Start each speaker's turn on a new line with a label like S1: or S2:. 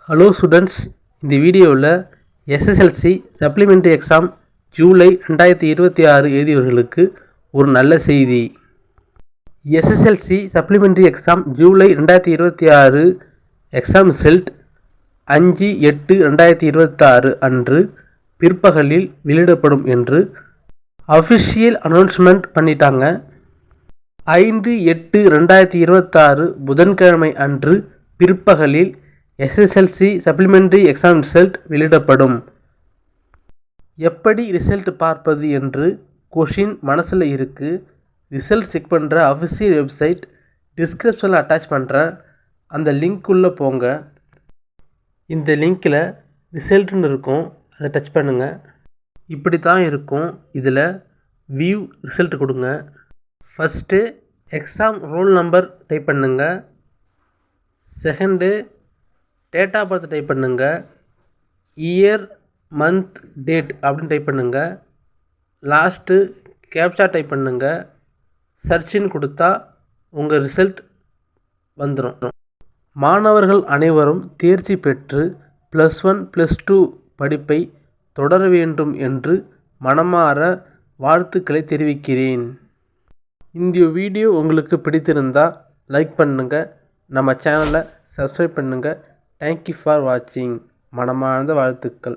S1: Hello students, இந்த வீடியோவில் SSLC supplementary exam July 2026 எழுதியவர்களுக்கு ஒரு நல்ல செய்தி. SSLC supplementary exam July 2026 exam result 5/8/2026 அன்று பிற்பகலில் வெளியிடப்படும் என்று அஃபிஷியல் அனௌன்ஸ்மெண்ட் பண்ணிட்டாங்க. 5/8/2026 புதன்கிழமை அன்று பிற்பகலில் எஸ்எஸ்எல்சி சப்ளிமெண்ட்ரி எக்ஸாம் ரிசல்ட் வெளியிடப்படும். எப்படி ரிசல்ட் பார்ப்பது என்று கொஷின் மனசில் இருக்குது. ரிசல்ட் செக் பண்ணுற அஃபிஷியல் வெப்சைட் டிஸ்கிரிப்ஷனில் அட்டாச் பண்ணுறேன். அந்த லிங்க் உள்ளே போங்க. இந்த லிங்க்கில் ரிசல்ட்டுன்னு இருக்கும், அதை டச் பண்ணுங்கள். இப்படி தான் இருக்கும். இதில் வியூ ரிசல்ட் கொடுங்க. First exam roll number type பண்ணுங்கள். Second date of birth type பண்ணுங்கள். இயர், மந்த், டேட் அப்படின்னு டைப் பண்ணுங்கள். லாஸ்ட்டு கேப்சா டைப் பண்ணுங்கள். சர்ச்சின்னு கொடுத்தா உங்கள் ரிசல்ட் வந்துடும். மாணவர்கள் அனைவரும் தேர்ச்சி பெற்று +1 +2 படிப்பை தொடர வேண்டும் என்று மனமாற வாழ்த்துக்களை தெரிவிக்கிறேன். இந்த வீடியோ உங்களுக்கு பிடித்திருந்தால் லைக் பண்ணுங்கள், நம்ம சேனலை சப்ஸ்கிரைப் பண்ணுங்கள். தேங்க்யூ ஃபார் வாட்சிங். மனமார்ந்த வாழ்த்துக்கள்.